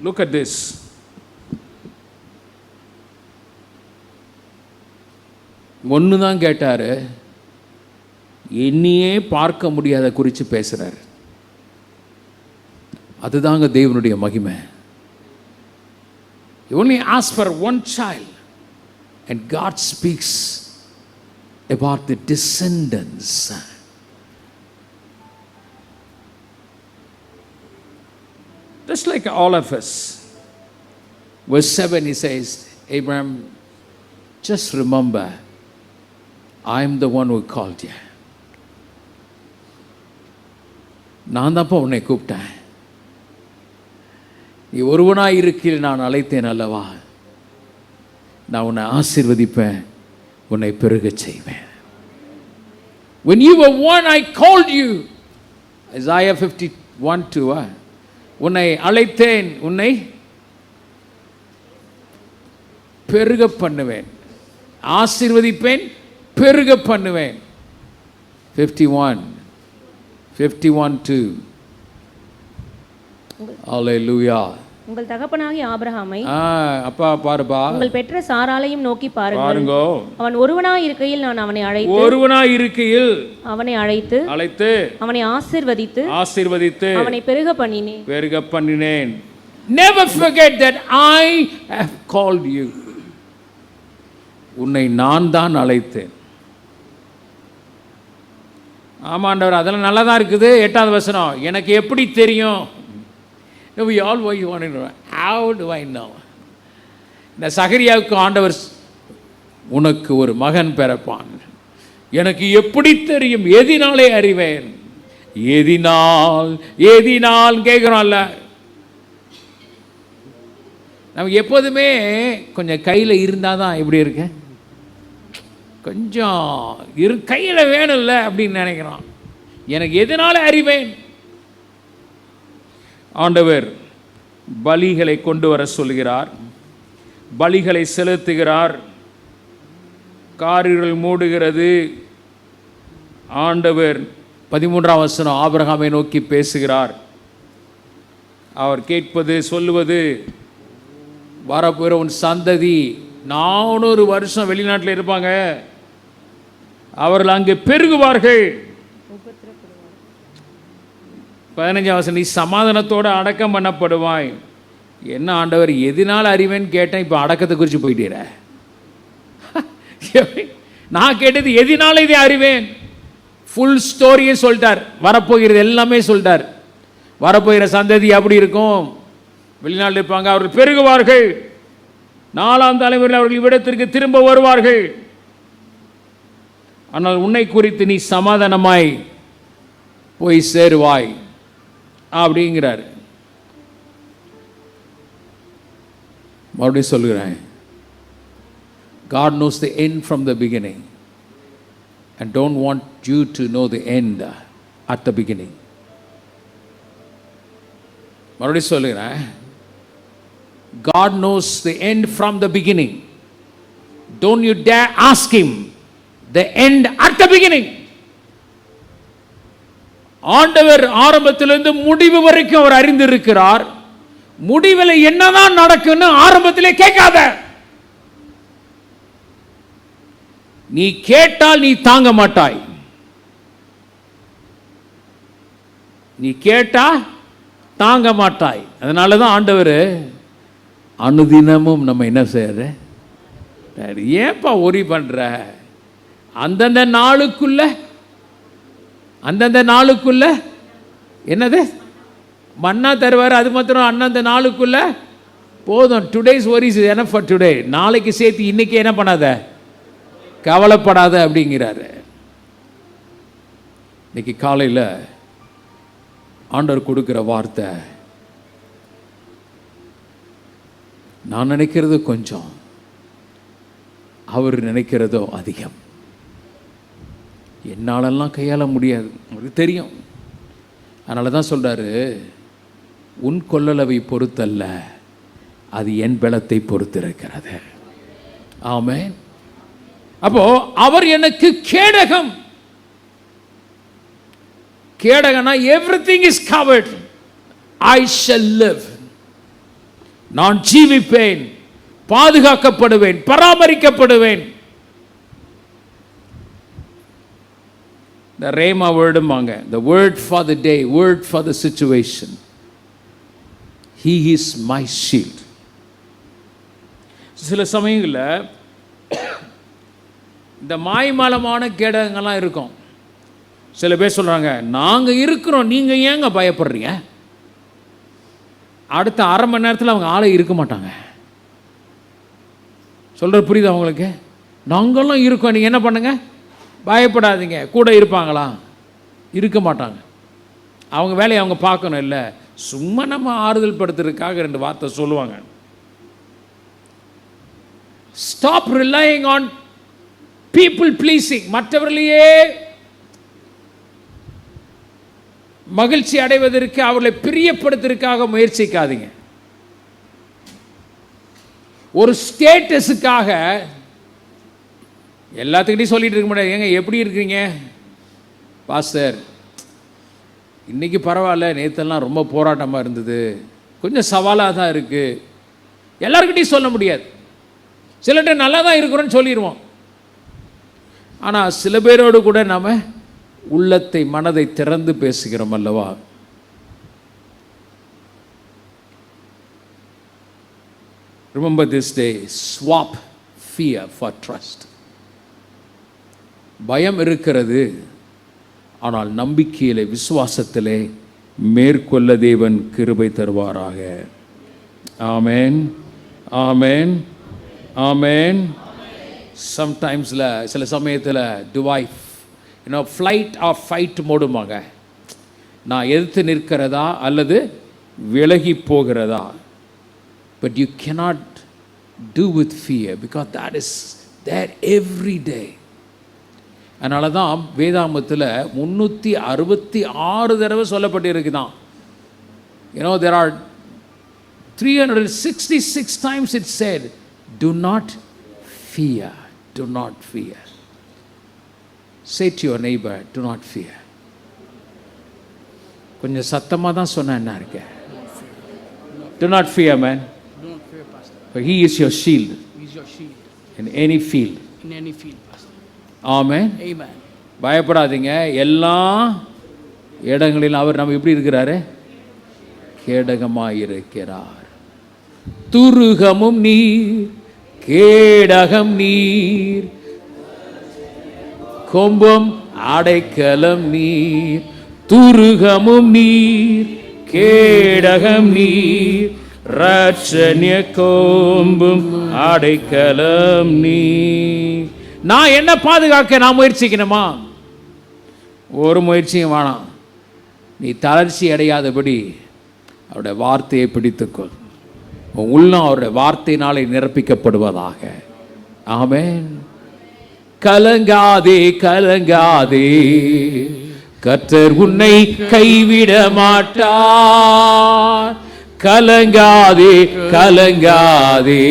Look at this. ஒன்று தான் கேட்டாரு, என்னையே பார்க்க முடியாத குறித்து பேசுகிறார். அதுதாங்க தேவனுடைய மகிமை. You only ask for one child and God speaks about the descendants. Just like all of us. Verse 7 he says, Abraham, just remember, I am the one who called you. நான் தான்ப்பா உன்னை கூப்பிட்டேன். நீ ஒருவனாய் இருக்கையில் நான் அழைத்தேன் அல்லவா. நான் உன்னை ஆசீர்வதிப்பேன், உன்னை பெருகச் செய்வேன். When you were one, I called you. Isaiah 51:2. உன்னை அழைத்தேன், உன்னை பெருக பண்ணுவேன், ஆசீர்வதிப்பேன், பெருக பண்ணுவேன். 51:2. Hallelujah. உங்கள் தகப்பனாகிய ஆபிரகாமை அப்பா பாருப்பா, உங்கள் பெற்ற சாராளையும் நோக்கி பாருங்கள். அவன் ஒருவனாய் இருக்கையில் நான் அவனை அழைத்து, ஒருவனாய் இருக்கையில் அவனை அழைத்து அவனை ஆசீர்வதித்து அவனை பெருக பண்ணினேன். Never forget that I have called you. உன்னை நான் தான் அழைத்தேன். ஆமாண்டவர், அதெல்லாம் நல்லா தான் இருக்குது. 8வது வசனம், எனக்கு எப்படி தெரியும்? We all want to know. How do I know? இந்த சகரியாவுக்கு ஆண்டவர், உனக்கு ஒரு மகன் பிறப்பான், எனக்கு எப்படி தெரியும்? எதினாலே அறிவேன்? எதினால் கேட்குறோம்ல. நமக்கு எப்போதுமே கொஞ்சம் கையில் இருந்தால் தான் இப்படி இருக்கு, கொஞ்சம் கையில் வேணும்ல அப்படின்னு நினைக்கிறோம். எனக்கு எதனால அறிவேன்? ஆண்டவர் பலிகளை கொண்டு வர சொல்கிறார், பலிகளை செலுத்துகிறார், காரிருள் மூடுகிறது. ஆண்டவர் 13ஆம் வசனம் ஆபிரகாமை நோக்கி பேசுகிறார். அவர் கேட்பது, சொல்லுவது, வரப்போகிற உன் சந்ததி 400 வருஷம் வெளிநாட்டில் இருப்பாங்க, அவர்கள் அங்கே பெருகுவார்கள். 15ஆம் வசனம், நீ சமாதானத்தோடு அடக்கம் பண்ணப்படுவாய். என்ன ஆண்டவர், எதனால் அறிவேன்னு கேட்டேன், இப்போ அடக்கத்தை குறித்து போயிட்டீர. நான் கேட்டது எதனால இதை அறிவேன்? ஃபுல் ஸ்டோரியே சொல்லிட்டார், வரப்போகிறது எல்லாமே சொல்லிட்டார். வரப்போகிற சந்ததி அப்படி இருக்கும், வெளிநாட்டில் இருப்பாங்க, அவர்கள் பெருகுவார்கள், 4ஆம் தலைமுறையில் அவர்கள் இவ்விடத்திற்கு திரும்ப வருவார்கள். ஆனால் உன்னை குறித்து நீ சமாதானமாய் போய் சேருவாய் அப்படிங்கிறார். மறுபடியும் சொல்கிறேன், God knows the end from the beginning and don't want you to know the end at the beginning. மறுபடியும் சொல்கிறேன், God knows the end from the beginning. Don't you dare ask him the end at the beginning. ஆண்டவர் ஆரம்பத்திலிருந்து முடிவு வரைக்கும் அவர் அறிந்திருக்கிறார். முடிவில் என்னதான் நடக்குன்னு ஆரம்பத்திலே கேட்காத. நீ கேட்டால் நீ தாங்க மாட்டாய். நீ கேட்டா தாங்க மாட்டாய். அதனால தான் ஆண்டவர் அனுதினமும் நம்ம என்ன செய்யற, ஏன்பா ஒரி பண்ற, அந்தந்த நாளுக்குள்ள என்னது மன்னா தருவார். அது மாத்திரம் அந்தந்த நாளுக்குள்ள போதும், today's worries is enough for today. நாளைக்கு சேர்த்து இன்னைக்கு என்ன பண்ணாத, கவலைப்படாத அப்படிங்கிறாரு. இன்னைக்கு காலையில் ஆண்டவர் கொடுக்குற வார்த்தை, நான் நினைக்கிறது கொஞ்சம், அவர் நினைக்கிறதோ அதிகம். என்னாலெல்லாம் கையாள முடியாது, அவருக்கு தெரியும். அதனால தான் சொல்கிறாரு, உன் கொள்ளளவை பொறுத்தல்ல, அது என் பலத்தை பொறுத்திருக்கிறது. ஆமென். அப்போ அவர் எனக்கு கேடகம். கேடகனா everything is covered. I shall live. நான் ஜீவிப்பேன், பாதுகாக்கப்படுவேன், பராமரிக்கப்படுவேன். The Rhema wordம்பாங்க, the word for the day, word for the situation. He is my shield. சில சமயங்களில் இந்த மாய்மாலமான கேடகங்கள்லாம் இருக்கும். சில பேர் சொல்கிறாங்க, நாங்கள் இருக்கிறோம், நீங்கள் ஏங்க பயப்படுறீங்க? அடுத்த அரை மணி நேரத்தில் அவங்க ஆளே இருக்க மாட்டாங்க. சொல்கிற புரியுது அவங்களுக்கு? நாங்களும் இருக்கோம், நீங்கள் என்ன பண்ணுங்க, பயப்படாதீங்க. கூட இருப்பாங்களா? இருக்க மாட்டாங்க. அவங்க வேலையை அவங்க பார்க்கணும். இல்லை, சும்மா நம்ம ஆறுதல் படுத்துறதுக்காக 2 வார்த்தை சொல்லுவாங்க. Stop relying on people pleasing. மற்றவர்களையே மகிழ்ச்சி அடைவதற்கு, அவர்களை பிரியப்படுத்துறதுக்காக முயற்சிக்காதீங்க. ஒரு ஸ்டேட்டஸுக்காக எல்லாத்துக்கிட்டையும் சொல்லிட்டு இருக்க முடியாது. ஏங்க எப்படி இருக்கிறீங்க பாஸ்டர்? இன்னைக்கு பரவாயில்ல, நேற்றெல்லாம் ரொம்ப போராட்டமாக இருந்தது, கொஞ்சம் சவாலாக தான் இருக்குது. எல்லாருக்கிட்டையும் சொல்ல முடியாது. சிலர்கிட்ட நல்லா தான் இருக்கிறோன்னு சொல்லிடுவோம். ஆனால் சில பேரோடு கூட நாம் உள்ளத்தை, மனதை திறந்து பேசுகிறோம் அல்லவா? Remember this day, swap fear for trust. பயம் இருக்கிறது, ஆனால் நம்பிக்கையிலே, விசுவாசத்திலே மேற்கொள்ள தேவன் கிருபை தருவாராக. ஆமென், ஆமென், ஆமென். சம்டைம்ஸில், சில சமயத்தில் ஃப்ளைட் ஆஃப் ஃபைட் மோடுமாங்க. நான் எதிர்த்து நிற்கிறதா அல்லது விலகி போகிறதா? But you cannot do with fear because that is there every day. அதனால தான் வேதாமத்தில் 366 தடவை சொல்லப்பட்டிருக்குதான். there are 366 times it said, do not fear, do not fear. Say to your neighbor, do not fear. கொஞ்சம் சத்தமாக தான் சொன்ன என்ன இருக்க? Do not fear, man. Do not fear, Pastor. For he is your shield. He is your shield In any field. in any field, Pastor. Amen. Amen. பயப்படாதீங்க. எல்லா இடங்களிலும் அவர் நம்ம எப்படி இருக்கிறாரு? கேடகமாக இருக்கிறார். துருகமும் நீர், கேடகம் நீர், கொம்பும் அடைக்கலம் நீர். துருகமும் நீர், கேடகம் நீர், ரட்சணிய கொம்பும் அடைக்கலம் நீர். நான் என்ன பாதுகாக்க நான் முயற்சிக்கணுமா? ஒரு முயற்சியும் வேணாம். நீ தளர்ச்சி அடையாதபடி அவருடைய வார்த்தையை பிடித்துக்கொள். உன் உள்ளம் அவருடைய வார்த்தையினாலே நிரப்பிக்கப்படுவதாக. ஆமென். கலங்காதே, கலங்காதே, கர்த்தர் உன்னை கைவிட மாட்டார். கலங்காதே, கலங்காதே,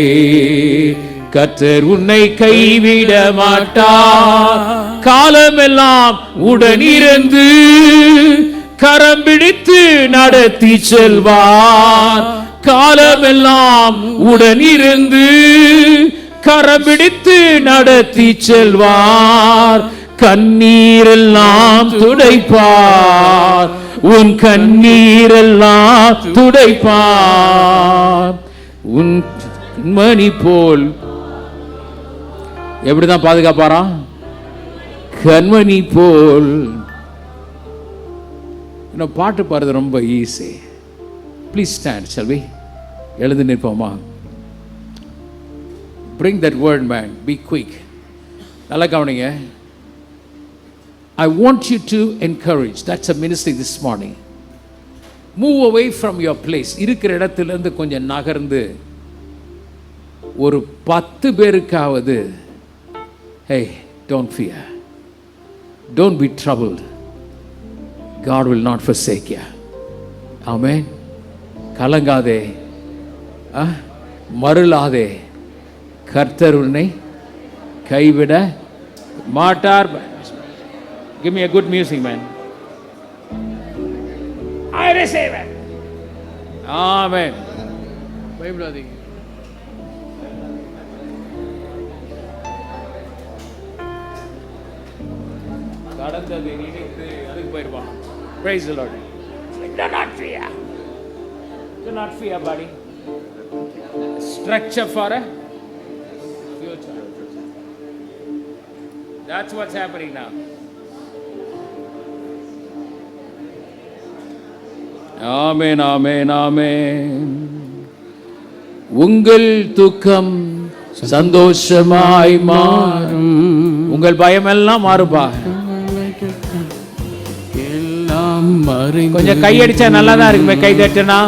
கர்த்தர் உன்னை கைவிட மாட்டார். காலமெல்லாம் உடனிருந்து கரம் பிடித்து நடத்தி செல்வார். காலமெல்லாம் உடனிருந்து கரம் பிடித்து நடத்தி செல்வார். கண்ணீரெல்லாம் துடைப்பார், உன் கண்ணீரெல்லாம் துடைப்பார். உன் மணி போல் எப்படிதான் பாதுகாப்பாரா? கண்மணி போல். பாட்டு பாடுறது ரொம்ப easy. Please stand, shall we? எழுந்து நிற்போமா? Bring that word, man. Be quick. நல்லா கவனிங்க. I want you to encourage. That's a ministry this morning. Move away from your place. இருக்கிற இடத்திலிருந்து கொஞ்சம் நகர்ந்து ஒரு 10 பேருக்காவது, hey, don't fear. Don't be troubled. God will not forsake you. Amen. கலங்காதே, மருளாதே, கர்த்தர் உன்னை கைவிட மாட்டார். Give me a good music, man. I receive it. Amen. பயப்படாதீங்க. கடந்ததை நினைத்து அதுக்கு போயிருப்பான். Praise the Lord. Do not fear. Do not fear, buddy. Structure for a future. That's what's happening now. Amen, amen, amen. உங்கள் துக்கம் சந்தோஷமாய் மாறும். உங்கள் பயமெல்லாம் மாறுபா. எல்லாம் மறைந்து கொஞ்சம் கையடிச்சா நல்லா தான் இருக்குமே. கை தட்டுனா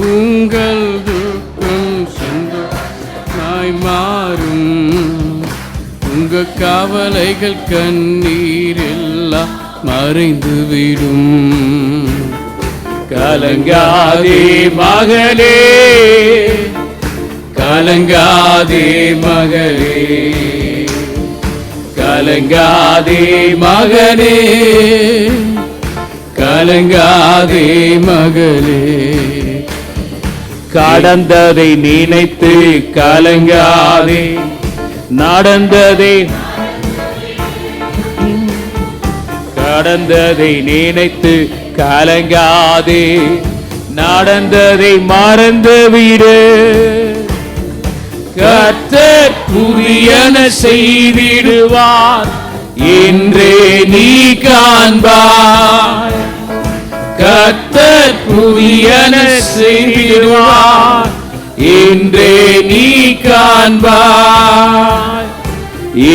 உங்கள் துக்கம் சந்தோஷமாய் மாறும். உங்க கவலைகள் கண்ணீர் எல்லாம் மறைந்து விடும். கலங்காதே மகளே, கலங்காதே மகளே, கலங்காதே மகனே, கலங்காதே மகளே. கடந்ததை நினைத்து கலங்காதே, நடந்ததை கடந்ததை நினைத்து கலங்காதே, நடந்ததை மறந்துவிடு. கர்த்தர் புதியன செய்திடுவார், இன்றே நீ காண்பாய். கர்த்தர் புதியன செய்திடுவார், இன்றே நீ காண்பாய்.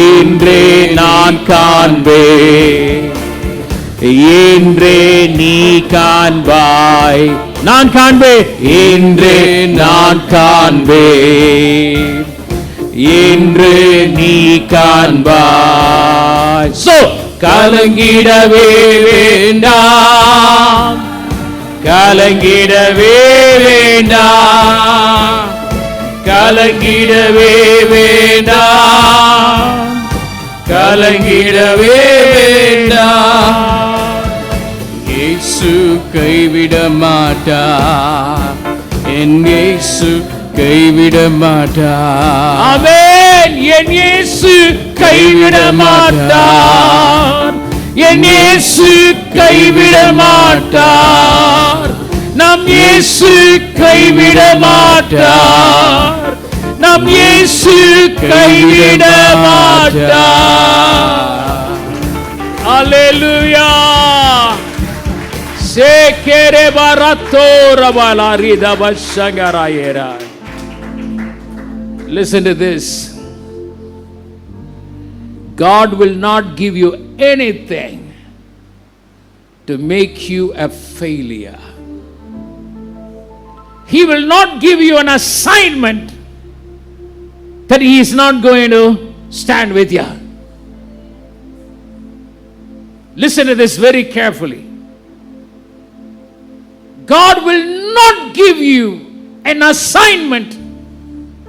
இன்றே நான் காண்பேன், இன்றே நீ காண்பாய். நான் காண்பேன், இன்றே நான் காண்பேன், இன்று நீ காண்பாய். So கலங்கிடவே வேண்டாம், கலங்கிடவே வேண்டாம், கலங்கிடவே வேண்டாம், கலங்கிடவே வேண்டாம். இயேசு கைவிட மாட்டார், என் இயேசு கைவிட மாட்டார். ஆமென். என் இயேசு கைவிட மாட்டார், என் இயேசு கைவிட மாட்டார், நம் இயேசு கைவிட மாட்டார், நம் இயேசு கைவிட மாட்டார். அல்லேலூயா. சேகரே பரத்தோ ரபலாரி தபஷங்கராயரா. Listen to this. God will not give you anything to make you a failure. He will not give you an assignment that He is not going to stand with you. Listen to this very carefully. God will not give you an assignment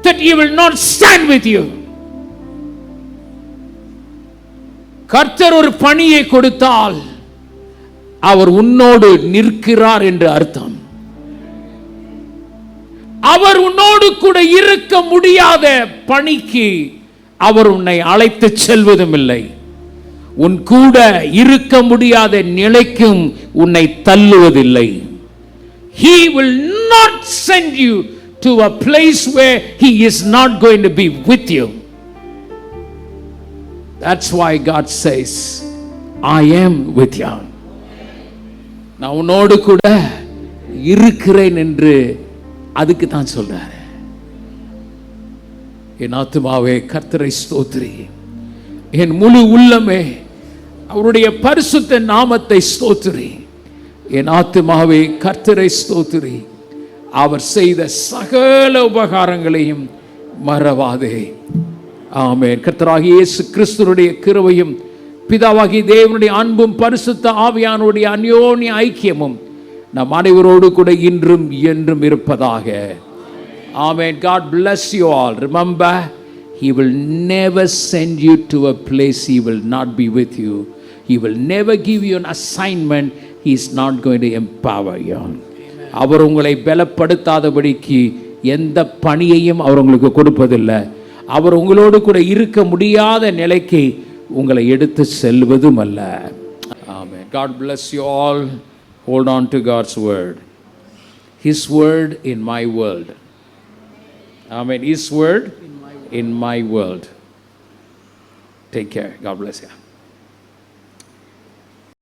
that He will not stand with you. கர்த்தர் ஒரு பணியை கொடுத்தால் அவர் உன்னோடு நிற்கிறார் என்று அர்த்தம். அவர் உன்னோடு கூட இருக்க முடியாத பணிக்கு அவர் உன்னை அழைத்து செல்வதும் இல்லை. உன் கூட இருக்க முடியாத நிலைக்கும் உன்னை தள்ளுவதில்லை. He will not send you to a place where He is not going to be with you. That's why God says, I am with you. நான் உன்னோடு கூட இருக்கிறேன் என்று அதுக்கு தான் சொல்றாரு, என் ஆத்துமாவே கர்த்தரை ஸ்தோத்திரி, என் முழு உள்ளமே அவருடைய பரிசுத்த நாமத்தை ஸ்தோத்திரி, என் ஆத்துமாவே கர்த்தரை ஸ்தோத்திரி, அவர் செய்த சகல உபகாரங்களையும் மறவாதே. ஆமென். கர்த்தராகிய இயேசு கிறிஸ்துவுடைய கிருபையும் பிதாவாகிய தேவனுடைய அன்பும் பரிசுத்த ஆவியானுடைய அந்யோன்ய ஐக்கியமும் நம் அனைவரோடு கூட இன்றும் என்றும் இருப்பதாக. Amen. God bless you all. Remember, He will never send you to a place He will not be with you. He will never give you an assignment He is not going to empower you. அவர் உங்களை பலப்படுத்தாதபடிக்கு எந்த பணியையும் அவர் உங்களுக்கு கொடுப்பதில்லை. அவர் உங்களோடு கூட இருக்க முடியாத நிலைக்கு உங்களை எடுத்து செல்வதும் அல்ல. Amen. God bless you all. Hold on to God's word. His word in my world. Amen. His word in my world. Take care. God bless you.